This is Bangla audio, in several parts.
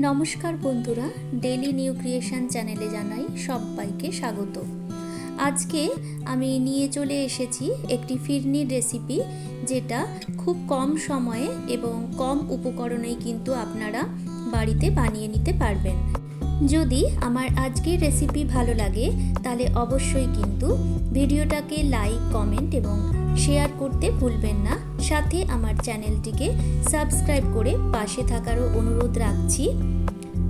নমস্কার বন্ধুরা, ডেইলি নিউ ক্রিয়েশন চ্যানেলে জানাই সবাইকে স্বাগত। আজকে আমি নিয়ে চলে এসেছি একটি ফিরনির রেসিপি, যেটা খুব কম সময়ে এবং কম উপকরণেই কিন্তু আপনারা বাড়িতে বানিয়ে নিতে পারবেন। যদি আমার আজকের রেসিপি ভালো লাগে তাহলে অবশ্যই কিন্তু ভিডিওটাকে লাইক, কমেন্ট এবং শেয়ার করতে ভুলবেন না। সাথে আমার চ্যানেলটিকে সাবস্ক্রাইব করে পাশে থাকারও অনুরোধ রাখছি।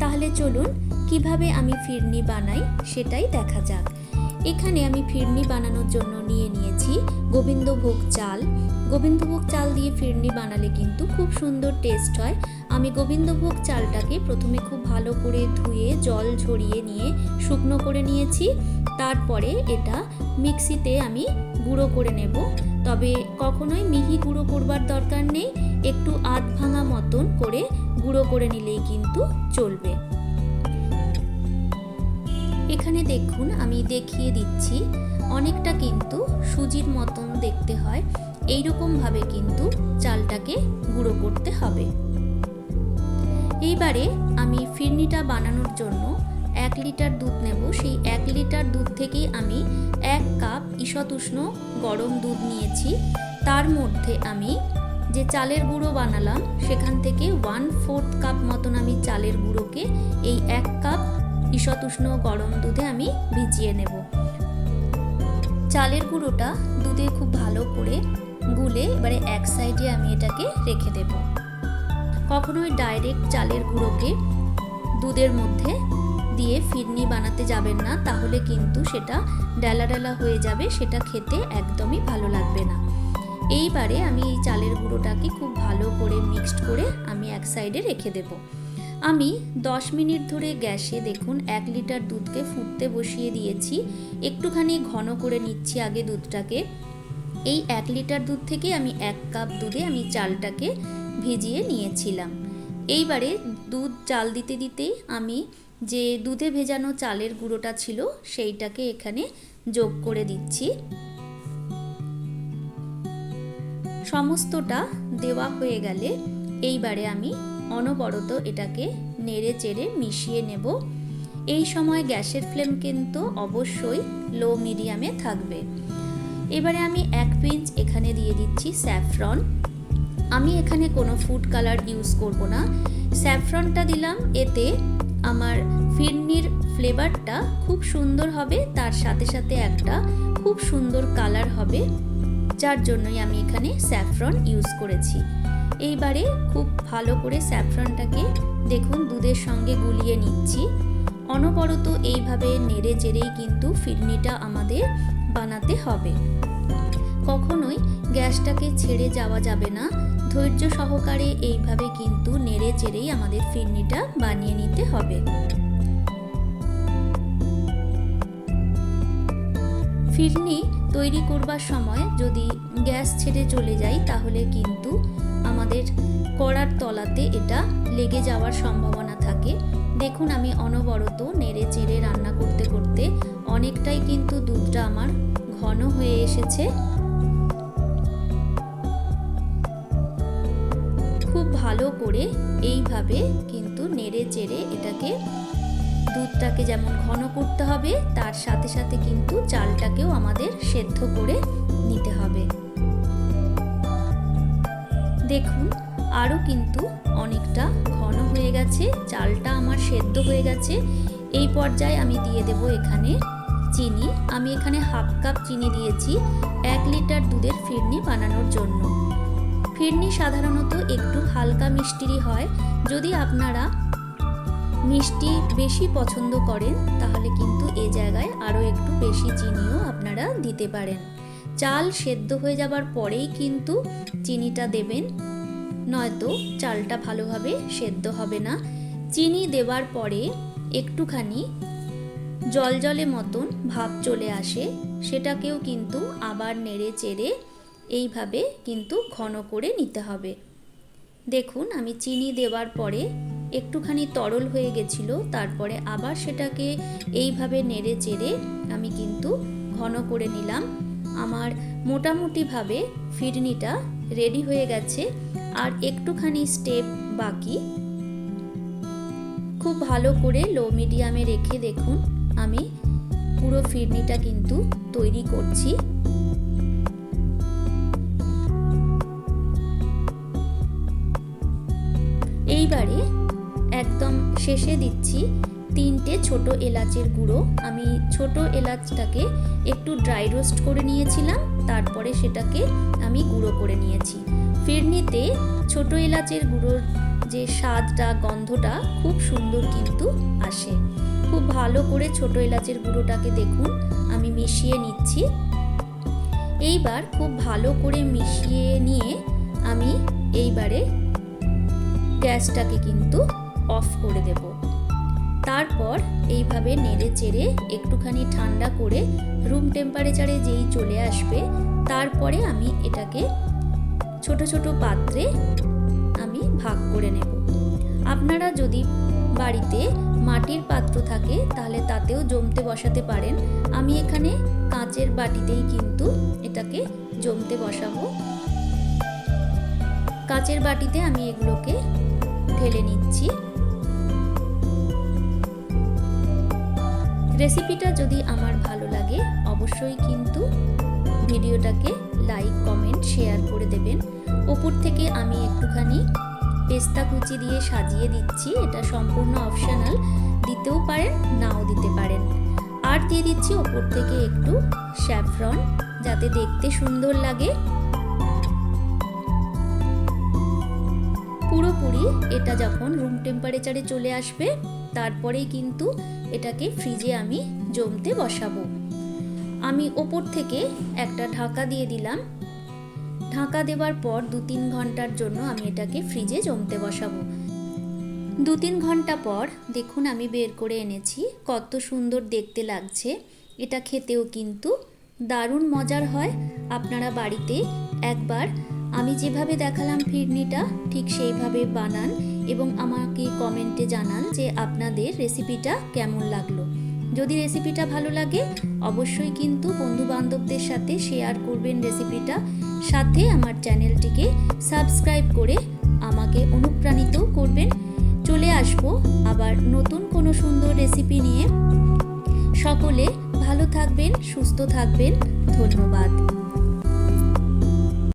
তাহলে চলুন কিভাবে আমি ফিরনি বানাই সেটাই দেখা যাক। এখানে আমি ফিরনি বানানোর জন্য নিয়ে নিয়েছি গোবিন্দভোগ চাল। গোবিন্দভোগ চাল দিয়ে ফিরনি বানালে কিন্তু খুব সুন্দর টেস্ট হয়। আমি গোবিন্দভোগ চালটাকে প্রথমে খুব ভালো করে ধুয়ে জল ঝরিয়ে নিয়ে শুকনো করে নিয়েছি। তারপরে এটা মিক্সিতে আমি গুঁড়ো করে নেব। তবে কখনোই মিহি গুঁড়ো করবার দরকার নেই, একটু আধ ভাঙা মতন করে গুঁড়ো করে নিলেই কিন্তু চলবে। এখানে দেখুন, আমি দেখিয়ে দিচ্ছি, অনেকটা কিন্তু সুজির মতন দেখতে হয়। এইরকমভাবে কিন্তু চালটাকে গুঁড়ো করতে হবে। এইবারে আমি ফিরনিটা বানানোর জন্য 1 লিটার দুধ নেব। সেই 1 লিটার দুধ থেকেই আমি 1 কাপ ঈষৎ উষ্ণ গরম দুধ নিয়েছি। তার মধ্যে আমি যে চালের গুঁড়ো বানালাম সেখান থেকে 1/4 কাপ মতন আমি চালের গুঁড়োকে এই 1 কাপ ঈষৎ উষ্ণ গরম দুধে আমি ভিজিয়ে নেব। চালের গুঁড়োটা দুধে খুব ভালো করে গুলে এবারে এক সাইডে আমি এটাকে রেখে দেব। কখনোই ডাইরেক্ট চালের গুঁড়োকে দুধের মধ্যে দিয়ে ফিরনি বানাতে যাবেন না, তাহলে কিন্তু সেটা ডালা ডালা হয়ে যাবে, সেটা খেতে একদমই ভালো লাগবে না। এইবারে আমি এই চালের গুঁড়োটাকে খুব ভালো করে মিক্সড করে আমি এক সাইডে রেখে দেব। আমি 10 মিনিট ধরে গ্যাসে দেখুন 1 লিটার দুধকে ফুটতে বসিয়ে দিয়েছি। একটুখানি ঘন করে নিচ্ছি আগে দুধটাকে। এই 1 লিটার দুধ থেকে আমি 1 কাপ দুধে আমি চালটাকে ভিজিয়ে নিয়েছিলাম। এইবারে দুধ চাল দিতে দিতেই আমি যে দুধে ভেজানো চালের গুঁড়োটা ছিল সেইটাকে এখানে যোগ করে দিচ্ছি। সমস্তটা দেওয়া হয়ে গেলে এইবারে আমি অনবরত এটাকে নেড়ে চেড়ে মিশিয়ে নেব। এই সময় গ্যাসের ফ্লেম কিন্তু অবশ্যই লো মিডিয়ামে থাকবে। এবারে আমি 1 পিঞ্চ এখানে দিয়ে দিচ্ছি স্যাফরন। আমি এখানে কোনো ফুড কালার ইউজ করব না। স্যাফরনটা দিলাম, এতে আমার ফিরনির ফ্লেভারটা খুব সুন্দর হবে, তার সাথে সাথে একটা খুব সুন্দর কালার হবে, যার জন্যই আমি এখানে স্যাফরন ইউজ করেছি। এইবারে খুব ভালো করে স্যাফরনটাকে দেখুন দুধের সঙ্গে গুলিয়ে নিচ্ছি। অনবরত এইভাবে নেড়ে চেড়েই কিন্তু ফিরনিটা আমাদের বানাতে হবে। কখনোই গ্যাসটাকে ছেড়ে যাওয়া যাবে না। ধৈর্য সহকারে এইভাবে কিন্তু নেড়ে চেড়েই আমাদের ফিরনিটা বানিয়ে নিতে হবে। ফিরনি তৈরি করবার সময় যদি গ্যাস ছেড়ে চলে যায় তাহলে কিন্তু আমাদের কড়ার তলাতে এটা লেগে যাওয়ার সম্ভাবনা থাকে। দেখুন, আমি অনবরত নেড়ে চেড়ে রান্না করতে করতে অনেকটাই কিন্তু দুধটা আমার ঘন হয়ে এসেছে। খুব ভালো করে এইভাবে কিন্তু নেড়ে চেড়ে এটাকে দুধটাকে যেমন ঘন করতে হবে, তার সাথে সাথে কিন্তু চালটাকেও আমাদের সেদ্ধ করে নিতে হবে। দেখুন, আরও কিন্তু অনেকটা ঘন হয়ে গেছে, চালটা আমার সেদ্ধ হয়ে গেছে। এই পর্যায়ে আমি দিয়ে দেব এখানে চিনি। আমি এখানে 1/2 কাপ চিনি দিয়েছি 1 লিটার দুধের ফিরনি বানানোর জন্য। ফিরনি সাধারণত একটু হালকা মিষ্টিরই হয়। যদি আপনারা মিষ্টি বেশি পছন্দ করেন তাহলে কিন্তু এই জায়গায় আরও একটু বেশি চিনিও আপনারা দিতে পারেন। চাল সেদ্ধ হয়ে যাবার পরেই কিন্তু চিনিটা দেবেন, নয়তো চালটা ভালোভাবে সেদ্ধ হবে না। চিনি দেওয়ার পরে একটুখানি জলজলে মতন ভাব চলে আসে, সেটাকেও কিন্তু আবার নেড়ে চেড়ে এইভাবে কিন্তু ঘন করে নিতে হবে। দেখুন, আমি চিনি দেওয়ার পরে একটুখানি তরল হয়ে গেছিল, তারপরে আবার সেটাকে এইভাবে নেড়ে চেড়ে আমি কিন্তু ঘন করে নিলাম। আমার মোটামুটিভাবে ফিরনিটা রেডি হয়ে গেছে, আর একটুখানি স্টেপ বাকি। খুব ভালো করে লো মিডিয়ামে রেখে দেখুন আমি পুরো ফিরনিটা কিন্তু তৈরি করছি। এইবারে একদম শেষে দিচ্ছি 3টে ছোট এলাচের গুঁড়ো। আমি ছোট এলাচটাকে একটু ড্রাই রোস্ট করে নিয়েছিলাম, তারপরে সেটাকে আমি গুঁড়ো করে নিয়েছি। ফিরনিতে ছোট এলাচের গুঁড়োর যে স্বাদটা, গন্ধটা খুব সুন্দর কিন্তু আসে। খুব ভালো করে ছোট এলাচের গুঁড়োটাকে দেখুন আমি মিশিয়ে নিচ্ছি। এইবার খুব ভালো করে মিশিয়ে নিয়ে আমি এইবারে গ্যাসটাকে কিন্তু অফ করে দেব। তারপর এইভাবে নেড়ে চেড়ে একটুখানি ঠান্ডা করে রুম টেম্পারেচারে যেই চলে আসবে, তারপরে আমি এটাকে ছোট ছোট পাত্রে আমি ভাগ করে নেব। আপনারা যদি বাড়িতে মাটির পাত্র থাকে তাহলে তাতেও জমতে বসাতে পারেন। আমি এখানে কাঁচের বাটিতেই কিন্তু এটাকে জমতে বসাবো। কাঁচের বাটিতে আমি এগুলোকে ঢেলে নিচ্ছি। রেসিপিটা যদি আমার ভালো লাগে অবশ্যই কিন্তু ভিডিওটাকে লাইক, কমেন্ট, শেয়ার করে দেবেন। ওপর থেকে আমি একটুখানি পেস্তা কুচি দিয়ে সাজিয়ে দিচ্ছি। এটা সম্পূর্ণ অপশনাল, দিতেও পারেন নাও দিতে পারেন। আর দিয়ে দিচ্ছি ওপর থেকে একটু স্যাফরন, যাতে দেখতে সুন্দর লাগে। পুরোপুরি এটা যখন রুম টেম্পারেচারে চলে আসবে তারপরেই কিন্তু এটাকে ফ্রিজে আমি জমতে বসাবো। আমি ওপর থেকে একটা ঢাকা দিয়ে দিলাম। ঢাকা দেওয়ার পর 2-3 ঘন্টার জন্য আমি এটাকে ফ্রিজে জমতে বসাবো। 2-3 ঘন্টা পর দেখুন আমি বের করে এনেছি, কত সুন্দর দেখতে লাগছে। এটা খেতেও কিন্তু দারুণ মজার হয়। আপনারা বাড়িতে একবার আমি যেভাবে দেখালাম ফিরনিটা ঠিক সেইভাবে বানান এবং আমাকে কমেন্টে জানান যে আপনাদের রেসিপিটা কেমন লাগলো। যদি রেসিপিটা ভালো লাগে অবশ্যই কিন্তু বন্ধু-বান্ধবদের সাথে শেয়ার করবেন রেসিপিটা। সাথে আমার চ্যানেলটিকে সাবস্ক্রাইব করে আমাকে অনুপ্রাণিত করবেন। চলে আসবো আবার নতুন কোনো সুন্দর রেসিপি নিয়ে। সকলে ভালো থাকবেন, সুস্থ থাকবেন। ধন্যবাদ।